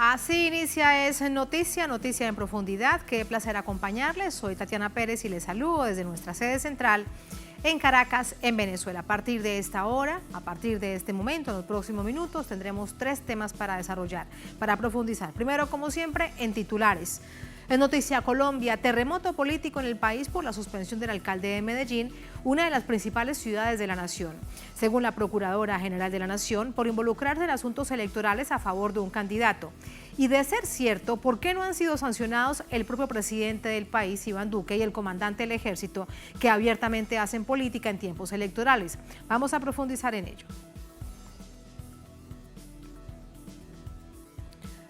Así inicia Es Noticia en Profundidad. Qué placer acompañarles. Soy Tatiana Pérez y les saludo desde nuestra sede central en Caracas, en Venezuela. A partir de esta hora, a partir de este momento, en los próximos minutos, tendremos 3 temas para desarrollar, para profundizar. Primero, como siempre, en titulares. En Noticia Colombia, terremoto político en el país por la suspensión del alcalde de Medellín, una de las principales ciudades de la nación. Según la Procuradora General de la Nación, por involucrarse en asuntos electorales a favor de un candidato. Y de ser cierto, ¿por qué no han sido sancionados el propio presidente del país, Iván Duque, y el comandante del ejército, que abiertamente hacen política en tiempos electorales? Vamos a profundizar en ello.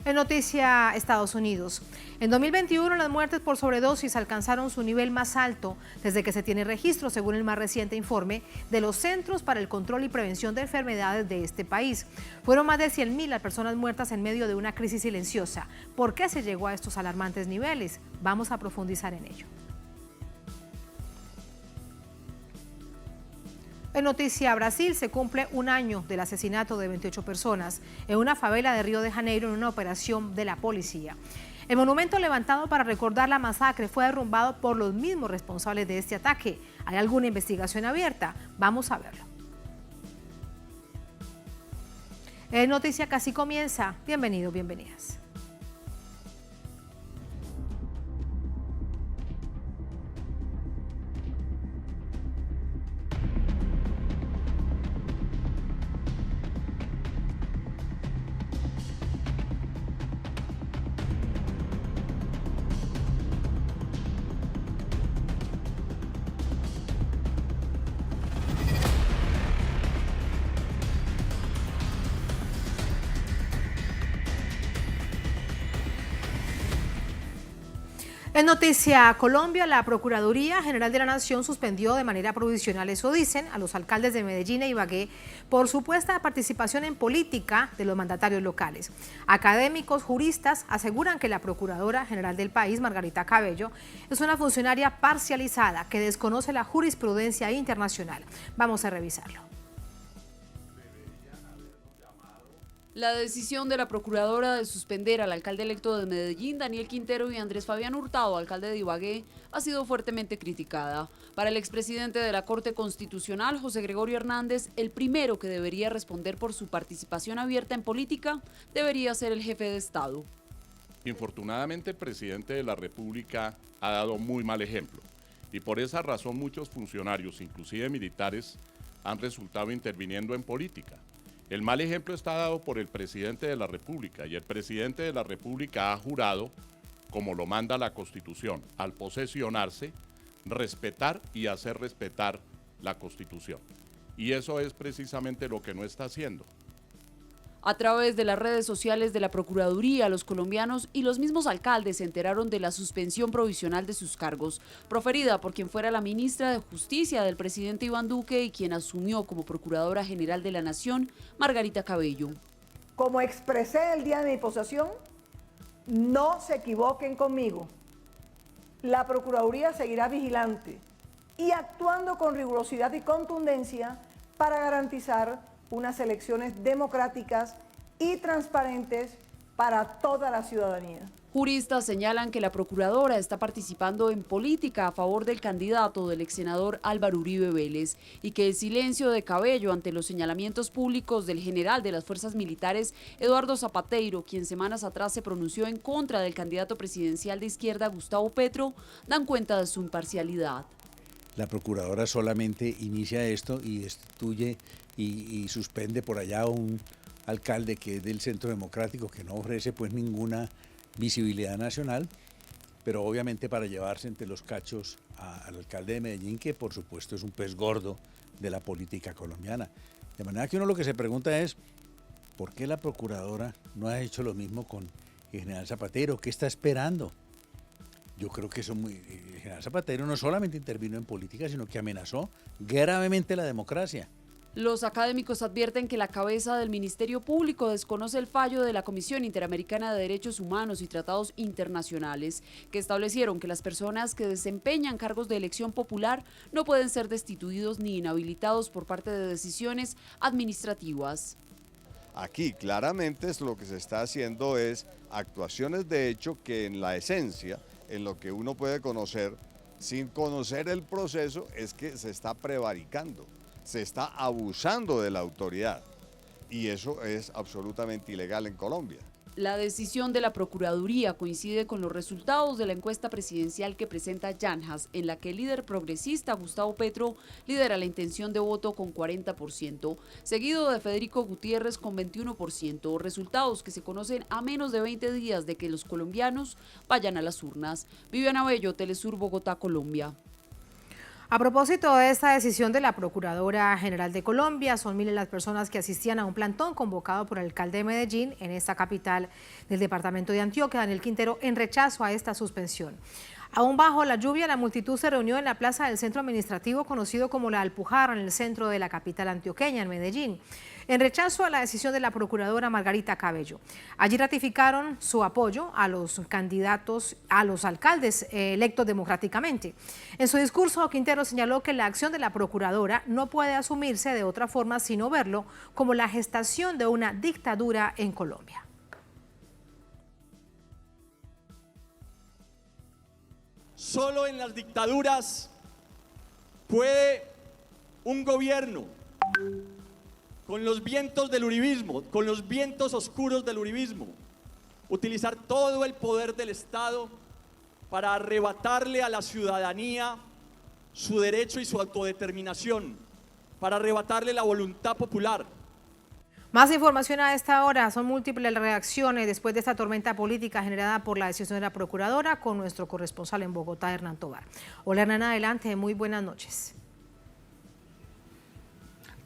En Noticia Estados Unidos. En 2021 las muertes por sobredosis alcanzaron su nivel más alto desde que se tiene registro, según el más reciente informe de los Centros para el Control y Prevención de Enfermedades de este país. Fueron más de 100.000 las personas muertas en medio de una crisis silenciosa. ¿Por qué se llegó a estos alarmantes niveles? Vamos a profundizar en ello. En Noticia Brasil, se cumple un año del asesinato de 28 personas en una favela de Río de Janeiro en una operación de la policía. El monumento levantado para recordar la masacre fue derrumbado por los mismos responsables de este ataque. ¿Hay alguna investigación abierta? Vamos a verlo. En Noticia Casi Comienza. Bienvenidos, bienvenidas. En Noticia Colombia, la Procuraduría General de la Nación suspendió de manera provisional, eso dicen, a los alcaldes de Medellín e Ibagué por supuesta participación en política de los mandatarios locales. Académicos, juristas aseguran que la Procuradora General del país, Margarita Cabello, es una funcionaria parcializada que desconoce la jurisprudencia internacional. Vamos a revisarlo. La decisión de la Procuradora de suspender al alcalde electo de Medellín, Daniel Quintero, y Andrés Fabián Hurtado, alcalde de Ibagué, ha sido fuertemente criticada. Para el expresidente de la Corte Constitucional, José Gregorio Hernández, el primero que debería responder por su participación abierta en política debería ser el jefe de Estado. Infortunadamente, el presidente de la República ha dado muy mal ejemplo y por esa razón muchos funcionarios, inclusive militares, han resultado interviniendo en política. El mal ejemplo está dado por el presidente de la República y el presidente de la República ha jurado, como lo manda la Constitución, al posesionarse, respetar y hacer respetar la Constitución. Y eso es precisamente lo que no está haciendo. A través de las redes sociales de la Procuraduría, los colombianos y los mismos alcaldes se enteraron de la suspensión provisional de sus cargos, proferida por quien fuera la ministra de Justicia del presidente Iván Duque y quien asumió como Procuradora General de la Nación, Margarita Cabello. Como expresé el día de mi posesión, no se equivoquen conmigo. La Procuraduría seguirá vigilante y actuando con rigurosidad y contundencia para garantizar unas elecciones democráticas y transparentes para toda la ciudadanía. Juristas señalan que la Procuradora está participando en política a favor del candidato del exsenador Álvaro Uribe Vélez y que el silencio de Cabello ante los señalamientos públicos del general de las fuerzas militares, Eduardo Zapateiro, quien semanas atrás se pronunció en contra del candidato presidencial de izquierda Gustavo Petro, dan cuenta de su imparcialidad. La Procuradora solamente inicia esto y destituye y suspende por allá a un alcalde que es del Centro Democrático, que no ofrece pues ninguna visibilidad nacional, pero obviamente para llevarse entre los cachos al alcalde de Medellín, que por supuesto es un pez gordo de la política colombiana. De manera que uno lo que se pregunta es, ¿por qué la Procuradora no ha hecho lo mismo con el general Zapateiro? ¿Qué está esperando? Yo creo que el general Zapateiro no solamente intervino en política, sino que amenazó gravemente la democracia. Los académicos advierten que la cabeza del Ministerio Público desconoce el fallo de la Comisión Interamericana de Derechos Humanos y Tratados Internacionales, que establecieron que las personas que desempeñan cargos de elección popular no pueden ser destituidos ni inhabilitados por parte de decisiones administrativas. Aquí claramente lo que se está haciendo es actuaciones de hecho que en la esencia, en lo que uno puede conocer, sin conocer el proceso, es que se está prevaricando, se está abusando de la autoridad y eso es absolutamente ilegal en Colombia. La decisión de la Procuraduría coincide con los resultados de la encuesta presidencial que presenta Yanjas, en la que el líder progresista Gustavo Petro lidera la intención de voto con 40%, seguido de Federico Gutiérrez con 21%, resultados que se conocen a menos de 20 días de que los colombianos vayan a las urnas. Viviana Bello, Telesur, Bogotá, Colombia. A propósito de esta decisión de la Procuradora General de Colombia, son miles las personas que asistían a un plantón convocado por el alcalde de Medellín, en esta capital del departamento de Antioquia, Daniel Quintero, en rechazo a esta suspensión. Aún bajo la lluvia, la multitud se reunió en la plaza del centro administrativo conocido como La Alpujarra, en el centro de la capital antioqueña, en Medellín, en rechazo a la decisión de la procuradora Margarita Cabello. Allí ratificaron su apoyo a los candidatos, a los alcaldes electos democráticamente. En su discurso, Quintero señaló que la acción de la procuradora no puede asumirse de otra forma sino verlo como la gestación de una dictadura en Colombia. Solo en las dictaduras puede un gobierno, con los vientos del uribismo, con los vientos oscuros del uribismo, utilizar todo el poder del Estado para arrebatarle a la ciudadanía su derecho y su autodeterminación, para arrebatarle la voluntad popular. Más información a esta hora. Son múltiples las reacciones después de esta tormenta política generada por la decisión de la Procuradora, con nuestro corresponsal en Bogotá, Hernán Tovar. Hola Hernán, adelante, muy buenas noches.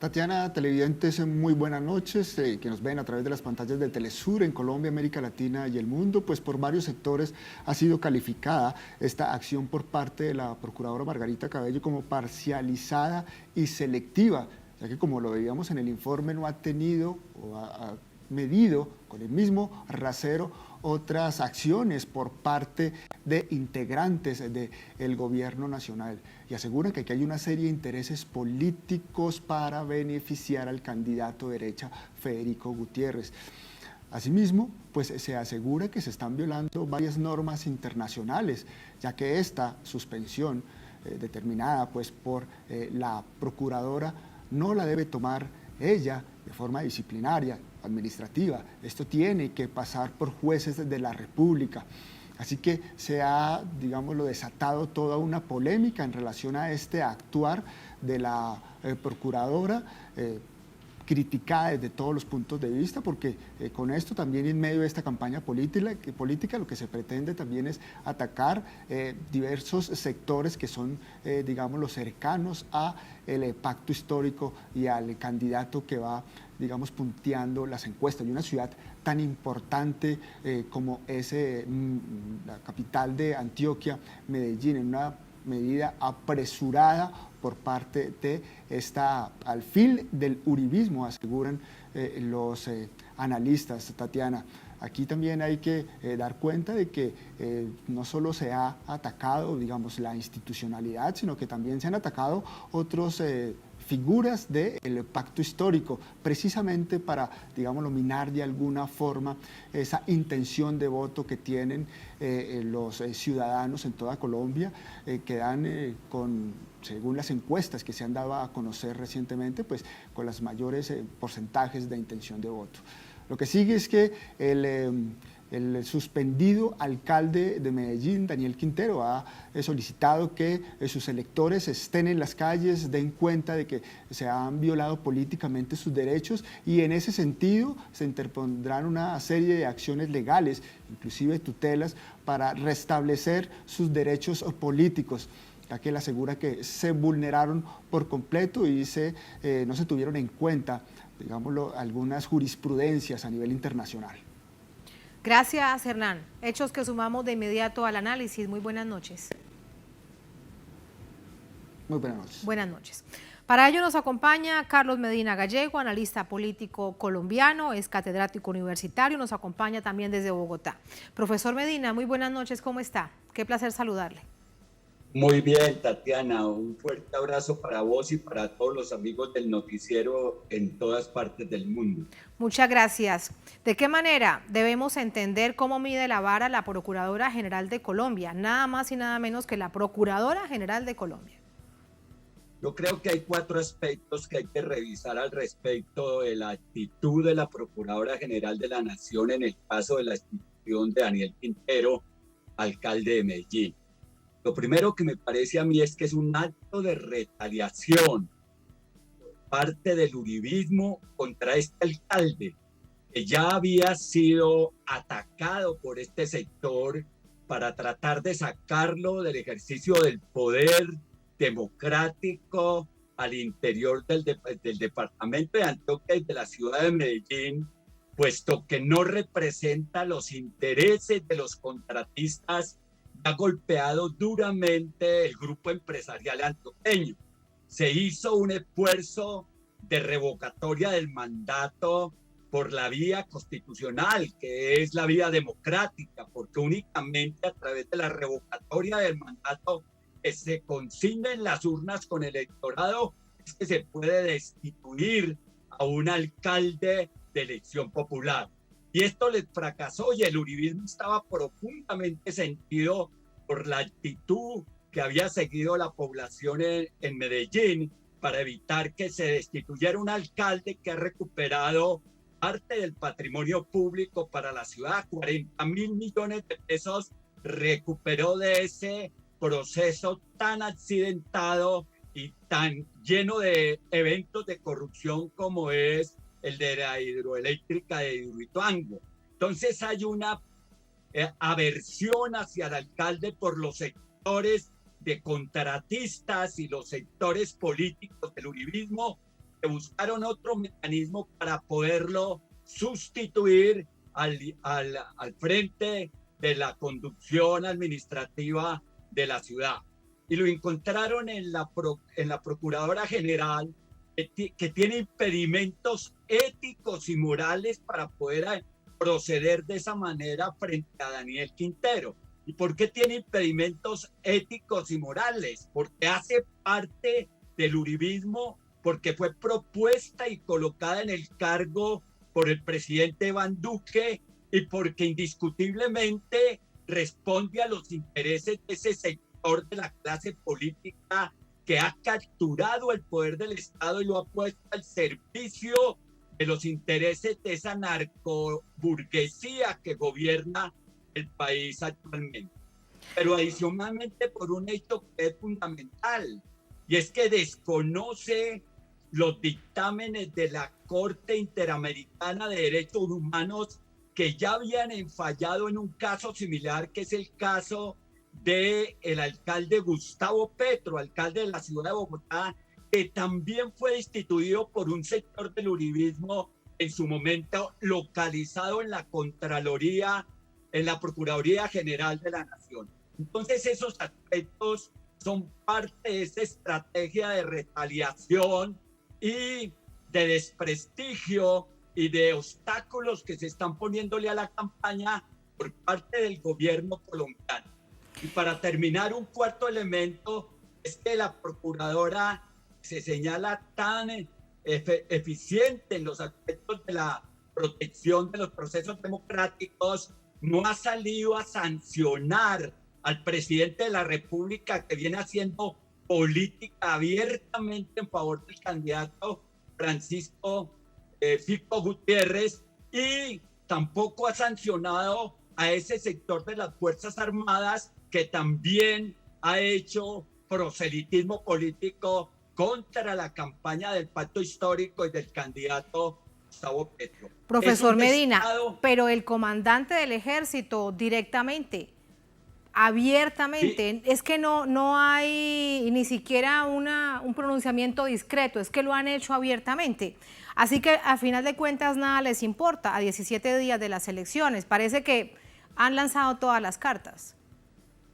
Tatiana, televidentes, muy buenas noches, que nos ven a través de las pantallas de Telesur en Colombia, América Latina y el mundo. Pues por varios sectores ha sido calificada esta acción por parte de la Procuradora Margarita Cabello como parcializada y selectiva, ya que, como lo veíamos en el informe, no ha tenido o ha medido con el mismo rasero otras acciones por parte de integrantes del gobierno nacional, y aseguran que aquí hay una serie de intereses políticos para beneficiar al candidato de derecha Federico Gutiérrez. Asimismo, pues se asegura que se están violando varias normas internacionales, ya que esta suspensión determinada pues por la procuradora no la debe tomar ella de forma disciplinaria, administrativa. Esto tiene que pasar por jueces de la República. Así que se ha, digámoslo, desatado toda una polémica en relación a este actuar de la procuradora, criticada desde todos los puntos de vista, porque con esto también, en medio de esta campaña política, lo que se pretende también es atacar diversos sectores que son, digamos, los cercanos a el pacto histórico y al candidato que va, digamos, punteando las encuestas. Y una ciudad tan importante como es la capital de Antioquia, Medellín, en una medida apresurada por parte de esta alfil del uribismo, aseguran los analistas, Tatiana. Aquí también hay que dar cuenta de que no solo se ha atacado, digamos, la institucionalidad, sino que también se han atacado otros figuras del pacto histórico, precisamente para, digamos, minar de alguna forma esa intención de voto que tienen los ciudadanos en toda Colombia, que dan según las encuestas que se han dado a conocer recientemente, pues con los mayores porcentajes de intención de voto. Lo que sigue es que el suspendido alcalde de Medellín, Daniel Quintero, ha solicitado que sus electores estén en las calles, den cuenta de que se han violado políticamente sus derechos, y en ese sentido se interpondrán una serie de acciones legales, inclusive tutelas, para restablecer sus derechos políticos, ya que él asegura que se vulneraron por completo y no se tuvieron en cuenta, digámoslo, algunas jurisprudencias a nivel internacional. Gracias, Hernán. Hechos que sumamos de inmediato al análisis. Muy buenas noches. Muy buenas noches. Buenas noches. Para ello nos acompaña Carlos Medina Gallego, analista político colombiano, es catedrático universitario, nos acompaña también desde Bogotá. Profesor Medina, muy buenas noches, ¿cómo está? Qué placer saludarle. Muy bien, Tatiana, un fuerte abrazo para vos y para todos los amigos del noticiero en todas partes del mundo. Muchas gracias. ¿De qué manera debemos entender cómo mide la vara la Procuradora General de Colombia? Nada más y nada menos que la Procuradora General de Colombia. Yo creo que hay 4 aspectos que hay que revisar al respecto de la actitud de la Procuradora General de la Nación en el caso de la destitución de Daniel Quintero, alcalde de Medellín. Lo primero que me parece a mí es que es un acto de retaliación por parte del uribismo contra este alcalde, que ya había sido atacado por este sector para tratar de sacarlo del ejercicio del poder democrático al interior del departamento de Antioquia y de la ciudad de Medellín, puesto que no representa los intereses de los contratistas. Ha golpeado duramente el grupo empresarial antioqueño. Se hizo un esfuerzo de revocatoria del mandato por la vía constitucional, que es la vía democrática, porque únicamente a través de la revocatoria del mandato que se consigna en las urnas con el electorado es que se puede destituir a un alcalde de elección popular. Y esto les fracasó y el uribismo estaba profundamente sentido por la actitud que había seguido la población en Medellín para evitar que se destituyera un alcalde que ha recuperado parte del patrimonio público para la ciudad. 40.000 millones de pesos recuperó de ese proceso tan accidentado y tan lleno de eventos de corrupción como es el de la hidroeléctrica de Hidroituango. Entonces hay una aversión hacia el alcalde por los sectores de contratistas y los sectores políticos del uribismo que buscaron otro mecanismo para poderlo sustituir al frente de la conducción administrativa de la ciudad. Y lo encontraron en la Procuradora General, que tiene impedimentos éticos y morales para poder proceder de esa manera frente a Daniel Quintero. ¿Y por qué tiene impedimentos éticos y morales? Porque hace parte del uribismo, porque fue propuesta y colocada en el cargo por el presidente Iván Duque y porque indiscutiblemente responde a los intereses de ese sector de la clase política que ha capturado el poder del Estado y lo ha puesto al servicio de los intereses de esa narcoburguesía que gobierna el país actualmente. Pero adicionalmente por un hecho que es fundamental, y es que desconoce los dictámenes de la Corte Interamericana de Derechos Humanos que ya habían fallado en un caso similar, que es el caso del alcalde Gustavo Petro, alcalde de la ciudad de Bogotá, que también fue destituido por un sector del uribismo en su momento localizado en la Contraloría, en la Procuraduría General de la Nación. Entonces esos aspectos son parte de esa estrategia de retaliación y de desprestigio y de obstáculos que se están poniéndole a la campaña por parte del gobierno colombiano. Y para terminar, un cuarto elemento es que la procuradora se señala tan eficiente en los aspectos de la protección de los procesos democráticos, no ha salido a sancionar al presidente de la República, que viene haciendo política abiertamente en favor del candidato Francisco Fico Gutiérrez, y tampoco ha sancionado a ese sector de las Fuerzas Armadas que también ha hecho proselitismo político contra la campaña del pacto histórico y del candidato Gustavo Petro. Profesor Medina, pero el comandante del ejército directamente, abiertamente, sí, es que no hay ni siquiera un pronunciamiento discreto, es que lo han hecho abiertamente. Así que a final de cuentas nada les importa a 17 días de las elecciones. Parece que han lanzado todas las cartas.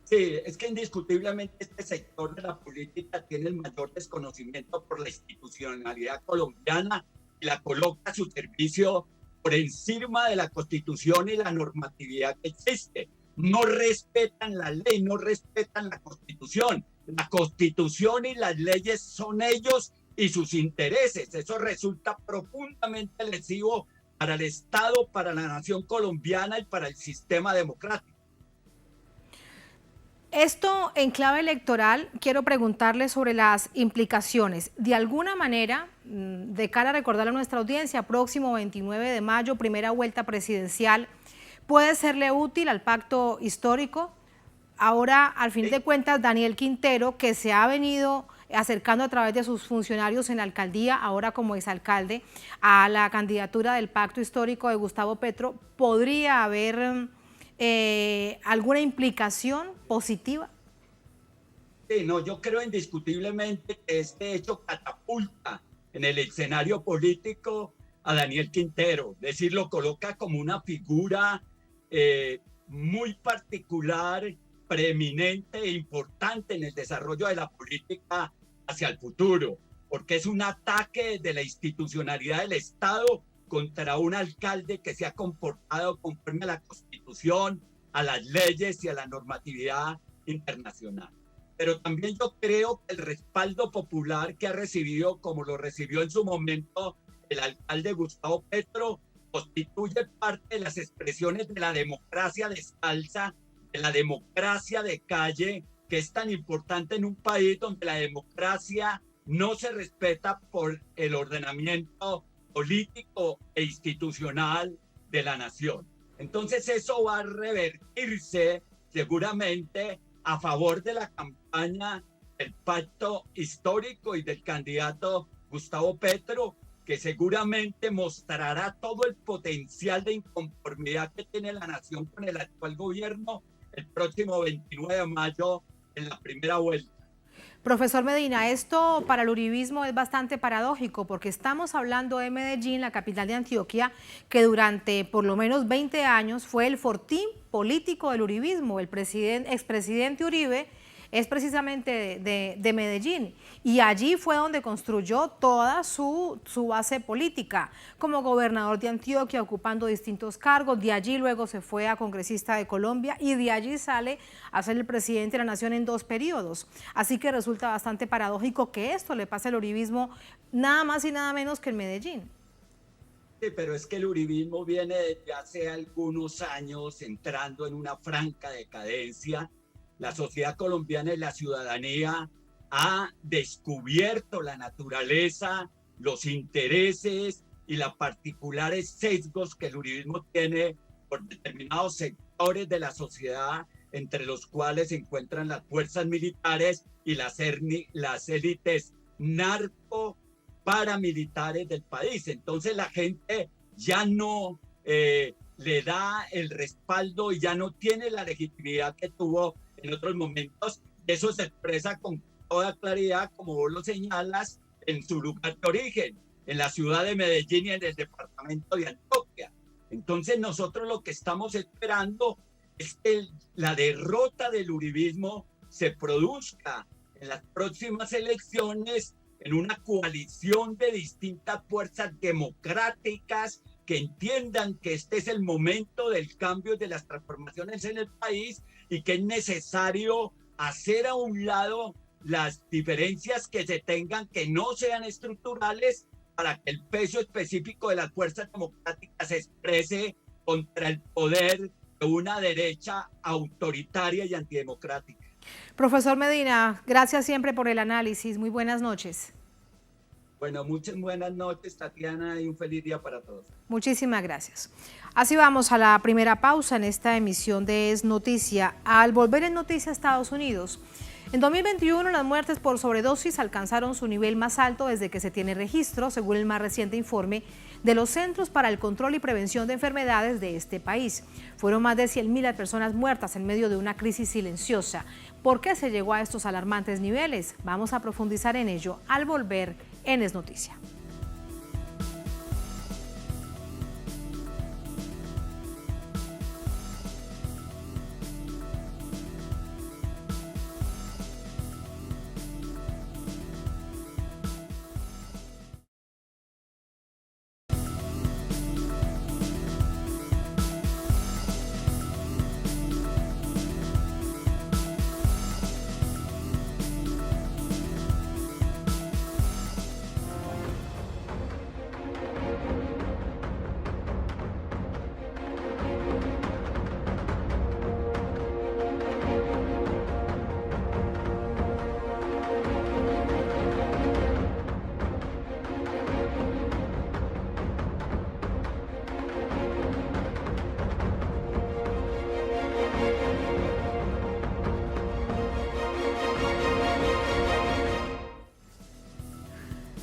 Sí, es que indiscutiblemente este sector de la política tiene el mayor desconocimiento por la institucionalidad colombiana y la coloca a su servicio por encima de la Constitución y la normatividad que existe. no respetan la ley, no respetan la Constitución. La Constitución y las leyes son ellos y sus intereses. Eso resulta profundamente lesivo para el Estado, para la nación colombiana y para el sistema democrático. Esto en clave electoral, quiero preguntarle sobre las implicaciones. De alguna manera, de cara a recordarle a nuestra audiencia, próximo 29 de mayo, primera vuelta presidencial, ¿puede serle útil al pacto histórico? Ahora, al fin de cuentas, Daniel Quintero, que se ha venido acercando a través de sus funcionarios en la alcaldía, ahora como exalcalde, a la candidatura del pacto histórico de Gustavo Petro, ¿podría haber alguna implicación positiva? Sí, no, yo creo indiscutiblemente que este hecho catapulta en el escenario político a Daniel Quintero, es decir, lo coloca como una figura muy particular, preeminente e importante en el desarrollo de la política hacia el futuro, porque es un ataque de la institucionalidad del Estado contra un alcalde que se ha comportado conforme a la Constitución, a las leyes y a la normatividad internacional. Pero también yo creo que el respaldo popular que ha recibido, como lo recibió en su momento el alcalde Gustavo Petro, constituye parte de las expresiones de la democracia descalza, de la democracia de calle, que es tan importante en un país donde la democracia no se respeta por el ordenamiento político e institucional de la nación. Entonces eso va a revertirse seguramente a favor de la campaña del pacto histórico y del candidato Gustavo Petro, que seguramente mostrará todo el potencial de inconformidad que tiene la nación con el actual gobierno el próximo 29 de mayo en la primera vuelta. Profesor Medina, esto para el uribismo es bastante paradójico porque estamos hablando de Medellín, la capital de Antioquia, que durante por lo menos 20 años fue el fortín político del uribismo. El expresidente Uribe es precisamente de Medellín y allí fue donde construyó toda su base política como gobernador de Antioquia, ocupando distintos cargos. De allí luego se fue a congresista de Colombia y de allí sale a ser el presidente de la nación en 2 periodos. Así que resulta bastante paradójico que esto le pase al uribismo nada más y nada menos que en Medellín. Sí, pero es que el uribismo viene desde hace algunos años entrando en una franca decadencia. La sociedad colombiana y la ciudadanía ha descubierto la naturaleza, los intereses y los particulares sesgos que el uribismo tiene por determinados sectores de la sociedad, entre los cuales se encuentran las fuerzas militares y las élites narco-paramilitares del país. Entonces la gente ya no le da el respaldo y ya no tiene la legitimidad que tuvo en otros momentos. Eso se expresa con toda claridad, como vos lo señalas, en su lugar de origen, en la ciudad de Medellín y en el departamento de Antioquia. Entonces nosotros lo que estamos esperando es que la derrota del uribismo se produzca en las próximas elecciones en una coalición de distintas fuerzas democráticas que entiendan que este es el momento del cambio y de las transformaciones en el país y que es necesario hacer a un lado las diferencias que se tengan, que no sean estructurales, para que el peso específico de las fuerzas democráticas se exprese contra el poder de una derecha autoritaria y antidemocrática. Profesor Medina, gracias siempre por el análisis. Muy buenas noches. Bueno, muchas buenas noches, Tatiana, y un feliz día para todos. Muchísimas gracias. Así vamos a la primera pausa en esta emisión de Es Noticia. Al volver en Noticia a Estados Unidos, en 2021 las muertes por sobredosis alcanzaron su nivel más alto desde que se tiene registro, según el más reciente informe de los Centros para el Control y Prevención de Enfermedades de este país. Fueron más de 100.000 personas muertas en medio de una crisis silenciosa. ¿Por qué se llegó a estos alarmantes niveles? Vamos a profundizar en ello al volver en Es Noticia.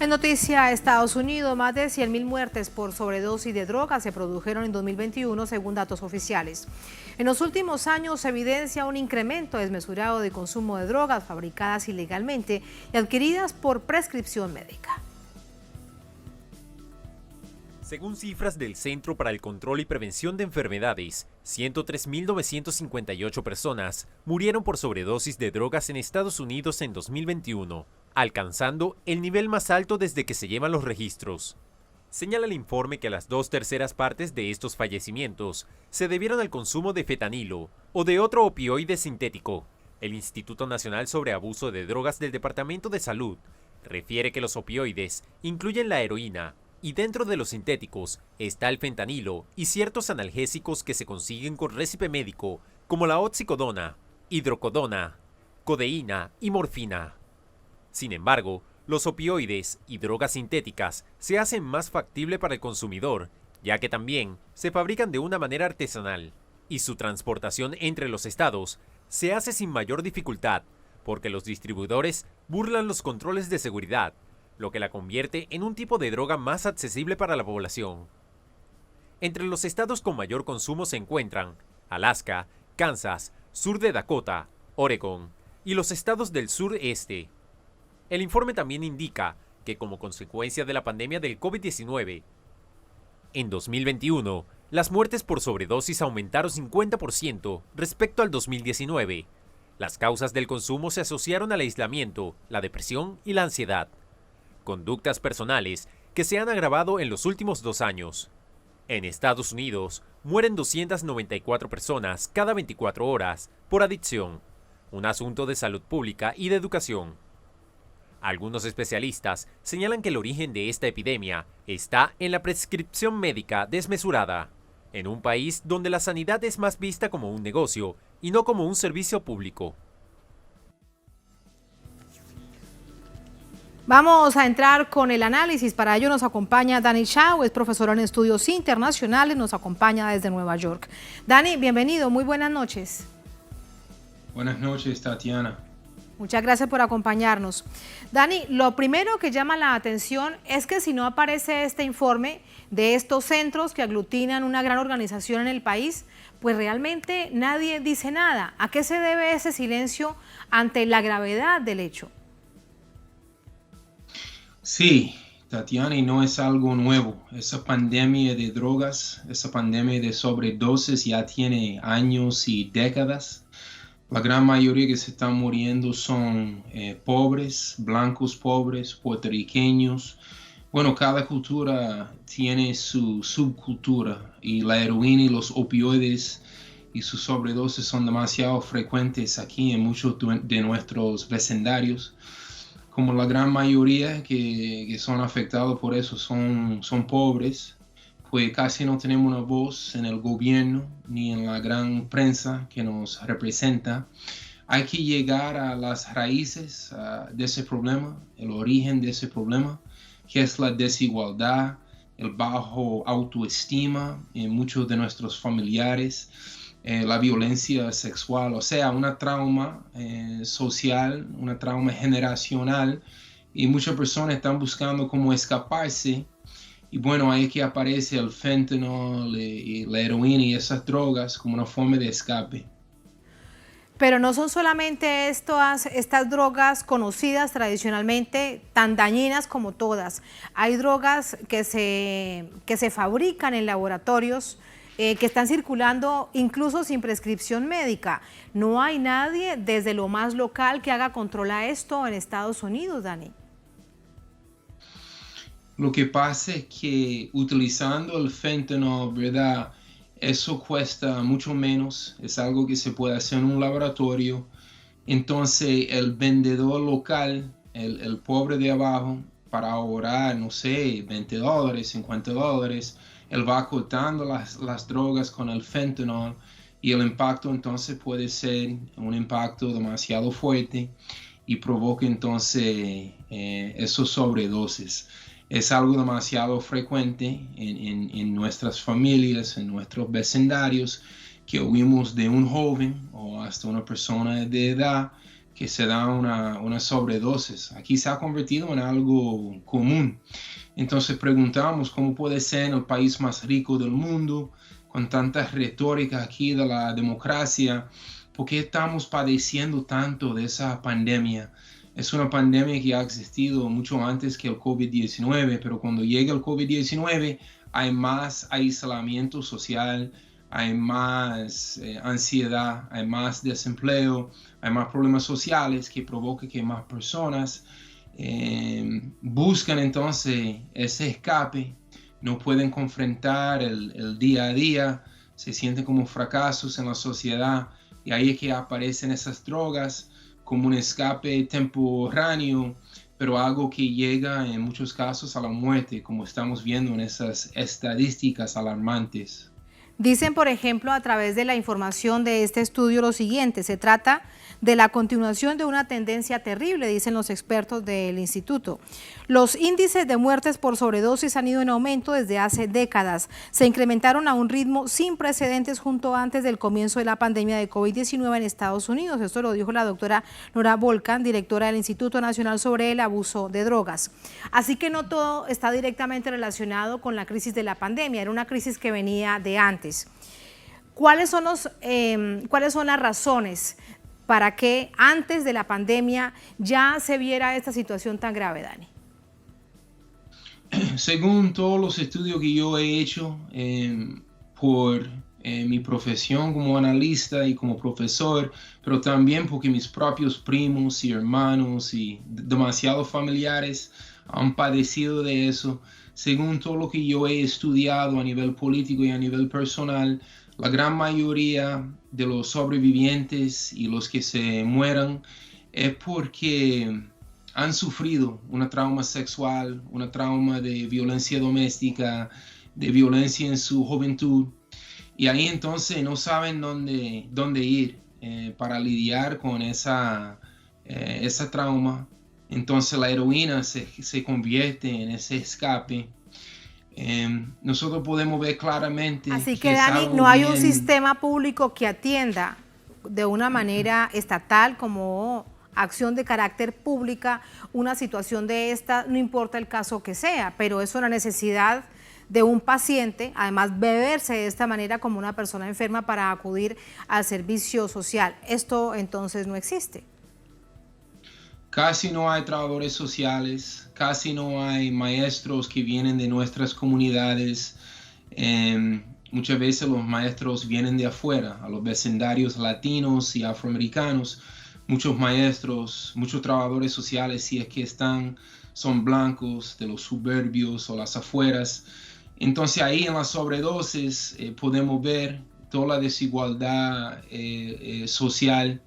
En noticia Estados Unidos, más de 100.000 muertes por sobredosis de drogas se produjeron en 2021 según datos oficiales. En los últimos años se evidencia un incremento desmesurado de consumo de drogas fabricadas ilegalmente y adquiridas por prescripción médica. Según cifras del Centro para el Control y Prevención de Enfermedades, 103.958 personas murieron por sobredosis de drogas en Estados Unidos en 2021, alcanzando el nivel más alto desde que se llevan los registros. Señala el informe que las 2/3 partes de estos fallecimientos se debieron al consumo de fentanilo o de otro opioide sintético. El Instituto Nacional sobre Abuso de Drogas del Departamento de Salud refiere que los opioides incluyen la heroína, y dentro de los sintéticos está el fentanilo y ciertos analgésicos que se consiguen con récipe médico, como la oxicodona, hidrocodona, codeína y morfina. Sin embargo, los opioides y drogas sintéticas se hacen más factible para el consumidor, ya que también se fabrican de una manera artesanal, y su transportación entre los estados se hace sin mayor dificultad, porque los distribuidores burlan los controles de seguridad, lo que la convierte en un tipo de droga más accesible para la población. Entre los estados con mayor consumo se encuentran Alaska, Kansas, sur de Dakota, Oregón y los estados del sureste. El informe también indica que como consecuencia de la pandemia del COVID-19, en 2021, las muertes por sobredosis aumentaron 50% respecto al 2019. Las causas del consumo se asociaron al aislamiento, la depresión y la ansiedad. Conductas personales que se han agravado en los últimos 2 años. En Estados Unidos, mueren 294 personas cada 24 horas por adicción, un asunto de salud pública y de educación. Algunos especialistas señalan que el origen de esta epidemia está en la prescripción médica desmesurada, en un país donde la sanidad es más vista como un negocio y no como un servicio público. Vamos a entrar con el análisis. Para ello nos acompaña Dani Chao, es profesor en estudios internacionales, nos acompaña desde Nueva York. Dani, bienvenido, muy buenas noches. Buenas noches, Tatiana. Muchas gracias por acompañarnos. Dani, lo primero que llama la atención es que si no aparece este informe de estos centros que aglutinan una gran organización en el país, pues realmente nadie dice nada. ¿A qué se debe ese silencio ante la gravedad del hecho? Sí, Tatiana, y no es algo nuevo. Esa pandemia de drogas, esa pandemia de sobredosis ya tiene años y décadas. La gran mayoría que se están muriendo son pobres, blancos pobres, puertorriqueños. Bueno, cada cultura tiene su subcultura y la heroína y los opioides y sus sobredosis son demasiado frecuentes aquí en muchos de nuestros vecindarios. Como la gran mayoría que son afectados por eso son pobres, pues casi no tenemos una voz en el gobierno ni en la gran prensa que nos representa. Hay que llegar a las raíces de ese problema, el origen de ese problema, que es la desigualdad, el bajo autoestima en muchos de nuestros familiares, la violencia sexual, o sea, una trauma social, una trauma generacional, y muchas personas están buscando cómo escaparse, y bueno, ahí que aparece el fentanil y la heroína y esas drogas como una forma de escape. Pero no son solamente estas drogas conocidas tradicionalmente tan dañinas como todas. Hay drogas que se fabrican en laboratorios que están circulando incluso sin prescripción médica. No hay nadie desde lo más local que haga control a esto en Estados Unidos, Dani. Lo que pasa es que utilizando el fentanil, ¿verdad? Eso cuesta mucho menos, es algo que se puede hacer en un laboratorio. Entonces el vendedor local, el pobre de abajo, para ahorrar, no sé, $20, $50, él va cortando las drogas con el fentanil y el impacto entonces puede ser un impacto demasiado fuerte y provoca entonces esos sobredosis. Es algo demasiado frecuente en nuestras familias, en nuestros vecindarios, que oímos de un joven o hasta una persona de edad que se da una sobredosis. Aquí se ha convertido en algo común. Entonces preguntamos cómo puede ser en el país más rico del mundo, con tanta retórica aquí de la democracia, ¿por qué estamos padeciendo tanto de esa pandemia? Es una pandemia que ha existido mucho antes que el COVID-19, pero cuando llega el COVID-19 hay más aislamiento social, hay más ansiedad, hay más desempleo, hay más problemas sociales que provocan que más personas buscan entonces ese escape, no pueden confrontar el día a día, se sienten como fracasos en la sociedad y ahí es que aparecen esas drogas como un escape temporáneo, pero algo que llega en muchos casos a la muerte, como estamos viendo en esas estadísticas alarmantes. Dicen, por ejemplo, a través de la información de este estudio lo siguiente: se trata de la continuación de una tendencia terrible, dicen los expertos del instituto. Los índices de muertes por sobredosis han ido en aumento desde hace décadas. Se incrementaron a un ritmo sin precedentes junto antes del comienzo de la pandemia de COVID-19 en Estados Unidos. Esto lo dijo la doctora Nora Volkan, directora del Instituto Nacional sobre el Abuso de Drogas. Así que no todo está directamente relacionado con la crisis de la pandemia, era una crisis que venía de antes. ¿Cuáles son las razones para que antes de la pandemia ya se viera esta situación tan grave, Dani? Según todos los estudios que yo he hecho por mi profesión como analista y como profesor, pero también porque mis propios primos y hermanos y demasiados familiares han padecido de eso, según todo lo que yo he estudiado a nivel político y a nivel personal, la gran mayoría de los sobrevivientes y los que se mueran es porque han sufrido una trauma sexual, una trauma de violencia doméstica, de violencia en su juventud, y ahí entonces no saben dónde ir para lidiar con esa trauma. Entonces la heroína se convierte en ese escape. Nosotros podemos ver claramente. Así que Dani, no hay un sistema público que atienda de una manera estatal como acción de carácter pública una situación de esta, no importa el caso que sea, pero es una necesidad de un paciente, además beberse de esta manera como una persona enferma para acudir al servicio social. Esto entonces no existe. Casi no hay trabajadores sociales, casi no hay maestros que vienen de nuestras comunidades. Muchas veces los maestros vienen de afuera, a los vecindarios latinos y afroamericanos. Muchos maestros, muchos trabajadores sociales, si es que son blancos de los suburbios o las afueras. Entonces ahí en las sobredosis podemos ver toda la desigualdad social.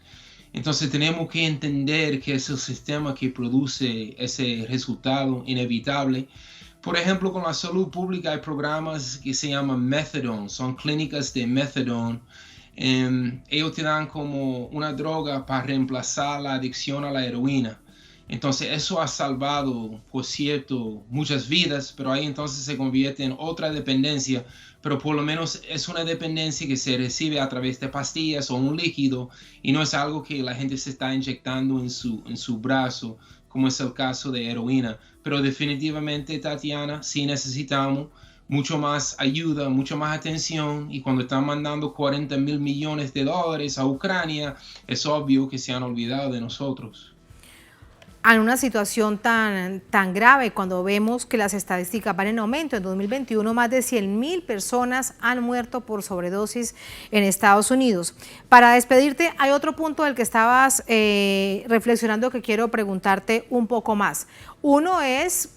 Entonces tenemos que entender que es el sistema que produce ese resultado inevitable. Por ejemplo, con la salud pública hay programas que se llaman methadone, son clínicas de methadone. Ellos te dan como una droga para reemplazar la adicción a la heroína. Entonces eso ha salvado, por cierto, muchas vidas, pero ahí entonces se convierte en otra dependencia, pero por lo menos es una dependencia que se recibe a través de pastillas o un líquido y no es algo que la gente se está inyectando en su brazo, como es el caso de heroína. Pero definitivamente, Tatiana, sí necesitamos mucho más ayuda, mucha más atención, y cuando están mandando $40,000 millones a Ucrania, es obvio que se han olvidado de nosotros. En una situación tan grave, cuando vemos que las estadísticas van en aumento, en 2021 más de 100,000 personas han muerto por sobredosis en Estados Unidos. Para despedirte, hay otro punto del que estabas reflexionando que quiero preguntarte un poco más. Uno es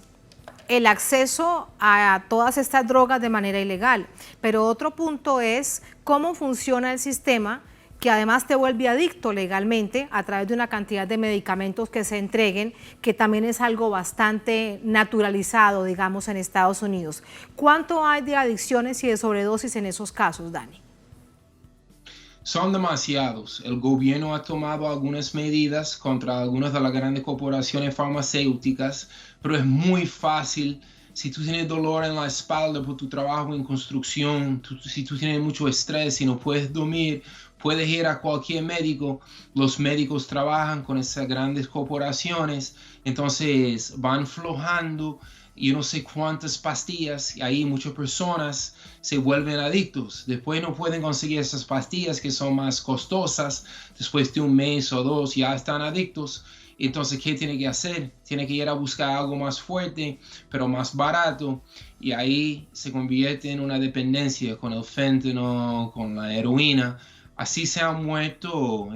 el acceso a todas estas drogas de manera ilegal, pero otro punto es cómo funciona el sistema que además te vuelve adicto legalmente a través de una cantidad de medicamentos que se entreguen, que también es algo bastante naturalizado, digamos, en Estados Unidos. ¿Cuánto hay de adicciones y de sobredosis en esos casos, Dani? Son demasiados. El gobierno ha tomado algunas medidas contra algunas de las grandes corporaciones farmacéuticas, pero es muy fácil. Si tú tienes dolor en la espalda por tu trabajo en construcción, si tú tienes mucho estrés y no puedes dormir, puedes ir a cualquier médico, los médicos trabajan con esas grandes corporaciones, entonces van flojando y no sé cuántas pastillas, y ahí muchas personas se vuelven adictos. Después no pueden conseguir esas pastillas que son más costosas, después de un mes o dos ya están adictos. Entonces, ¿qué tiene que hacer? Tiene que ir a buscar algo más fuerte, pero más barato, y ahí se convierte en una dependencia con el fentanyl, con la heroína. Así se han muerto,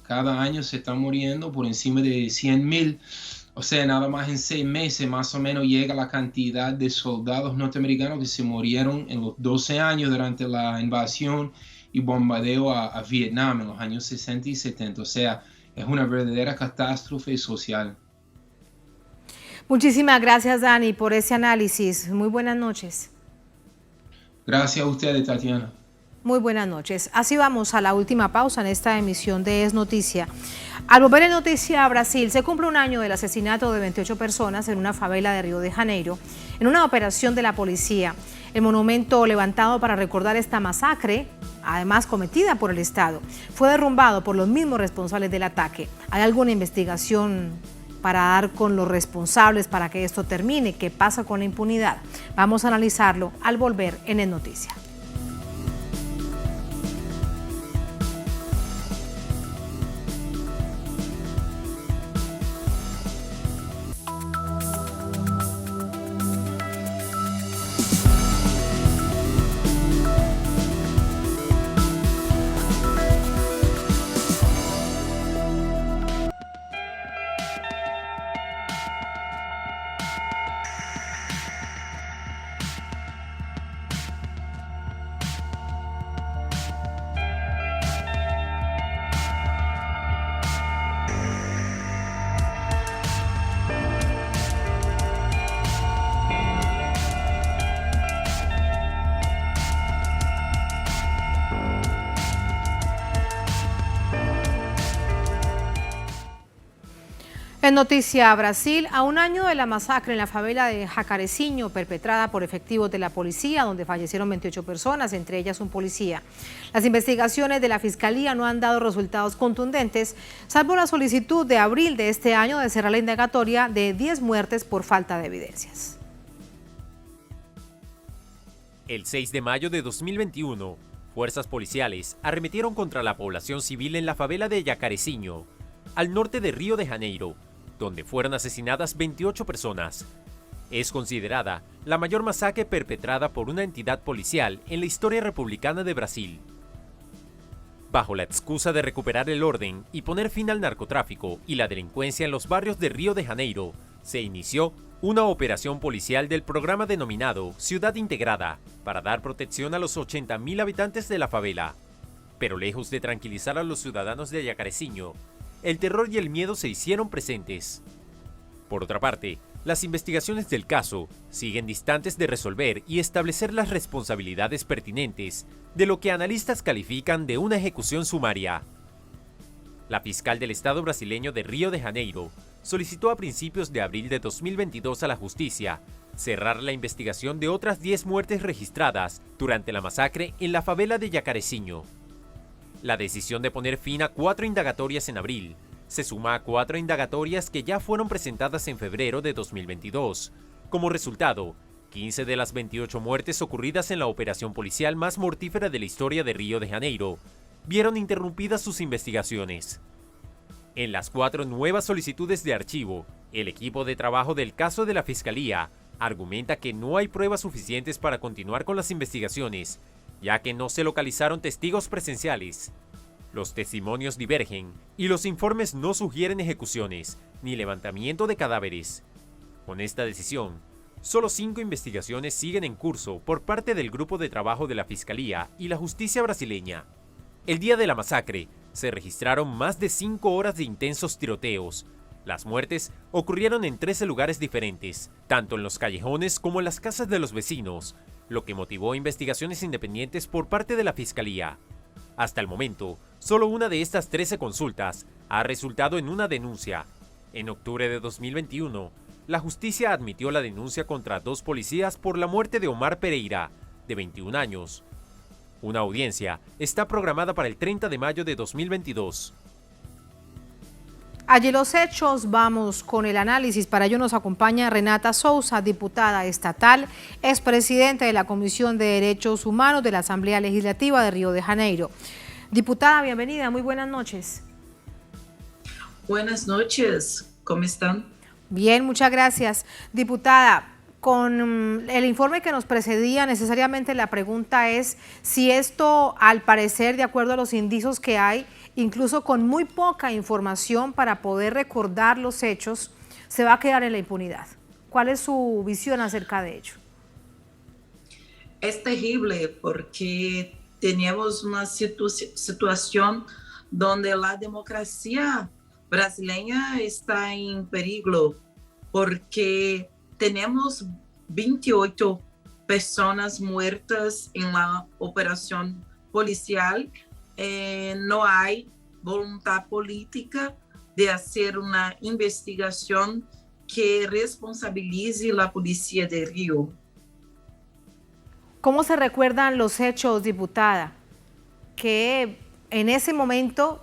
cada año se están muriendo por encima de 100,000. O sea, nada más en 6 meses más o menos llega la cantidad de soldados norteamericanos que se murieron en los 12 años durante la invasión y bombardeo a Vietnam en los años 60 y 70. O sea, es una verdadera catástrofe social. Muchísimas gracias, Dani, por ese análisis. Muy buenas noches. Gracias a ustedes, Tatiana. Muy buenas noches. Así vamos a la última pausa en esta emisión de Es Noticia. Al volver en Noticia a Brasil, se cumple un año del asesinato de 28 personas en una favela de Río de Janeiro, en una operación de la policía. El monumento levantado para recordar esta masacre, además cometida por el Estado, fue derrumbado por los mismos responsables del ataque. ¿Hay alguna investigación para dar con los responsables para que esto termine? ¿Qué pasa con la impunidad? Vamos a analizarlo al volver en Es Noticia. En Noticia Brasil, a un año de la masacre en la favela de Jacareciño, perpetrada por efectivos de la policía, donde fallecieron 28 personas, entre ellas un policía. Las investigaciones de la Fiscalía no han dado resultados contundentes, salvo la solicitud de abril de este año de cerrar la indagatoria de 10 muertes por falta de evidencias. El 6 de mayo de 2021, fuerzas policiales arremetieron contra la población civil en la favela de Jacareciño, al norte de Río de Janeiro, donde fueron asesinadas 28 personas. Es considerada la mayor masacre perpetrada por una entidad policial en la historia republicana de Brasil. Bajo la excusa de recuperar el orden y poner fin al narcotráfico y la delincuencia en los barrios de Río de Janeiro, se inició una operación policial del programa denominado Ciudad Integrada para dar protección a los 80,000 habitantes de la favela. Pero lejos de tranquilizar a los ciudadanos de Jacareciño, el terror y el miedo se hicieron presentes. Por otra parte, las investigaciones del caso siguen distantes de resolver y establecer las responsabilidades pertinentes de lo que analistas califican de una ejecución sumaria. La fiscal del Estado brasileño de Río de Janeiro solicitó a principios de abril de 2022 a la justicia cerrar la investigación de otras 10 muertes registradas durante la masacre en la favela de Jacareciño. La decisión de poner fin a 4 indagatorias en abril se suma a 4 indagatorias que ya fueron presentadas en febrero de 2022. Como resultado, 15 de las 28 muertes ocurridas en la operación policial más mortífera de la historia de Río de Janeiro vieron interrumpidas sus investigaciones. En las 4 nuevas solicitudes de archivo, el equipo de trabajo del caso de la Fiscalía argumenta que no hay pruebas suficientes para continuar con las investigaciones, ya que no se localizaron testigos presenciales. Los testimonios divergen y los informes no sugieren ejecuciones ni levantamiento de cadáveres. Con esta decisión, solo 5 investigaciones siguen en curso por parte del grupo de trabajo de la Fiscalía y la justicia brasileña. El día de la masacre, se registraron más de 5 horas de intensos tiroteos. Las muertes ocurrieron en 13 lugares diferentes, tanto en los callejones como en las casas de los vecinos, lo que motivó investigaciones independientes por parte de la Fiscalía. Hasta el momento, solo una de estas 13 consultas ha resultado en una denuncia. En octubre de 2021, la justicia admitió la denuncia contra 2 policías por la muerte de Omar Pereira, de 21 años. Una audiencia está programada para el 30 de mayo de 2022. Allí los hechos, vamos con el análisis. Para ello nos acompaña Renata Souza, diputada estatal, expresidente de la Comisión de Derechos Humanos de la Asamblea Legislativa de Río de Janeiro. Diputada, bienvenida, muy buenas noches. Buenas noches, ¿cómo están? Bien, muchas gracias. Diputada, con el informe que nos precedía, necesariamente la pregunta es si esto, al parecer, de acuerdo a los indicios que hay, incluso con muy poca información para poder recordar los hechos, se va a quedar en la impunidad. ¿Cuál es su visión acerca de ello? Es terrible porque tenemos una situación donde la democracia brasileña está en peligro, porque tenemos 28 personas muertas en la operación policial. No hay voluntad política de hacer una investigación que responsabilice la policía de Río. ¿Cómo se recuerdan los hechos, diputada? Que en ese momento,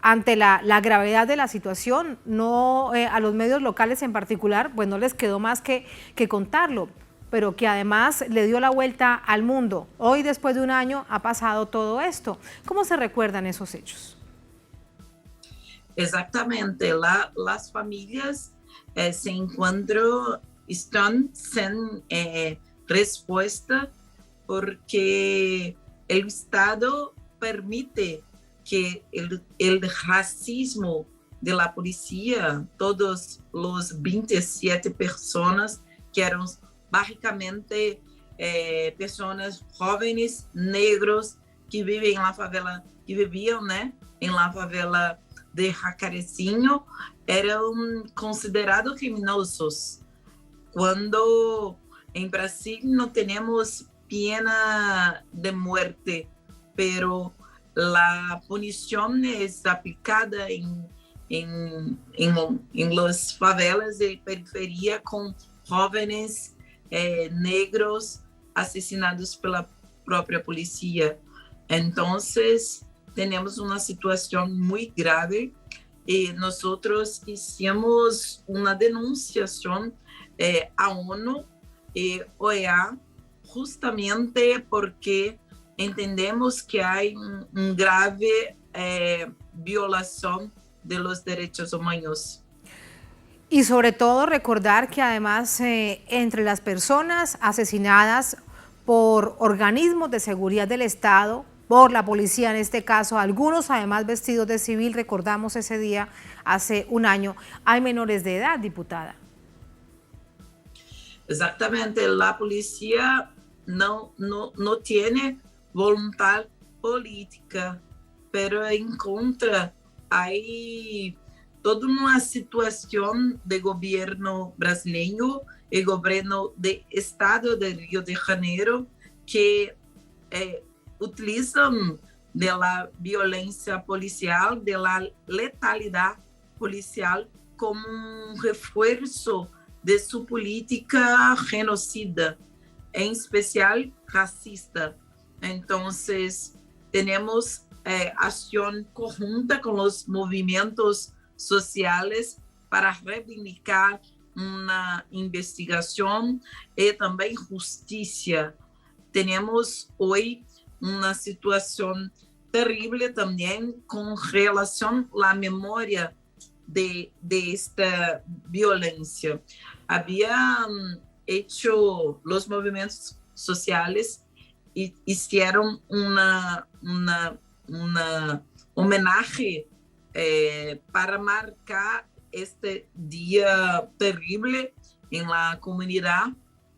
ante la gravedad de la situación, no a los medios locales en particular, pues no les quedó más que contarlo, pero que además le dio la vuelta al mundo. Hoy, después de un año, ha pasado todo esto. ¿Cómo se recuerdan esos hechos? Exactamente, las familias se encuentran, están sin respuesta, porque el Estado permite que el racismo de la policía, todos los 27 personas que eran básicamente personas jóvenes, negros, que viven en la favela, que vivían, ¿no?, en la favela de Jacarezinho, eran considerados criminosos. Cuando en Brasil no tenemos pena de muerte, pero la punición es aplicada en las favelas de periferia con jóvenes negros asesinados pela própria policía. Entonces, tenemos una situación muy grave y nosotros hicimos una denunciación a ONU y OEA, justamente porque entendemos que hay una grave violación de los derechos humanos. Y sobre todo recordar que además entre las personas asesinadas por organismos de seguridad del Estado, por la policía en este caso, algunos además vestidos de civil, recordamos ese día hace un año, hay menores de edad, diputada. Exactamente, la policía no tiene voluntad política, pero en contra hay toda una situación de gobierno brasileño y gobierno de Estado de Río de Janeiro que utilizan de la violencia policial, de la letalidad policial como un refuerzo de su política genocida, en especial racista. Entonces, tenemos acción conjunta con los movimientos sociales para reivindicar una investigación y también justicia. Tenemos hoy una situación terrible también con relación a la memoria de esta violencia. Habían hecho los movimientos sociales y hicieron una homenaje para marcar este día terrible en la comunidad,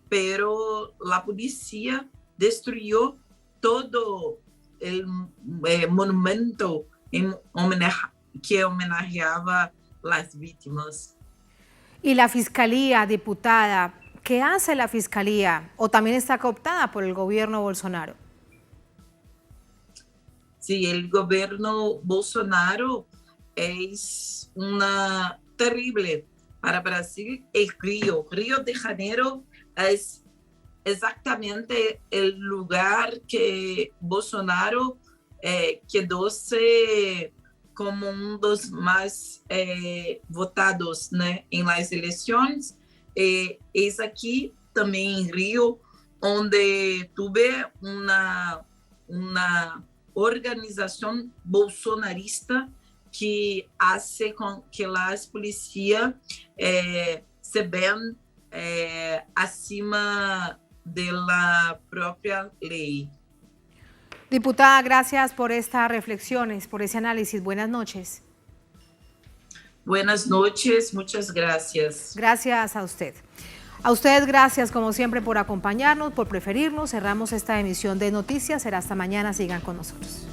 pero la policía destruyó todo el monumento que homenajeaba las víctimas. Y la Fiscalía, diputada, ¿qué hace la Fiscalía? ¿O también está cooptada por el gobierno Bolsonaro? Sí, el gobierno Bolsonaro es una terrible para Brasil. El Río de Janeiro es exactamente el lugar que Bolsonaro quedó-se como um dos mais votados, né, em las eleições. Eis aqui também em Rio, onde tuve uma organização bolsonarista que hace com que as polícias se vean acima da própria lei. Diputada, gracias por estas reflexiones, por ese análisis. Buenas noches. Buenas noches, muchas gracias. Gracias a usted. A usted, gracias como siempre por acompañarnos, por preferirnos. Cerramos esta emisión de noticias. Será hasta mañana. Sigan con nosotros.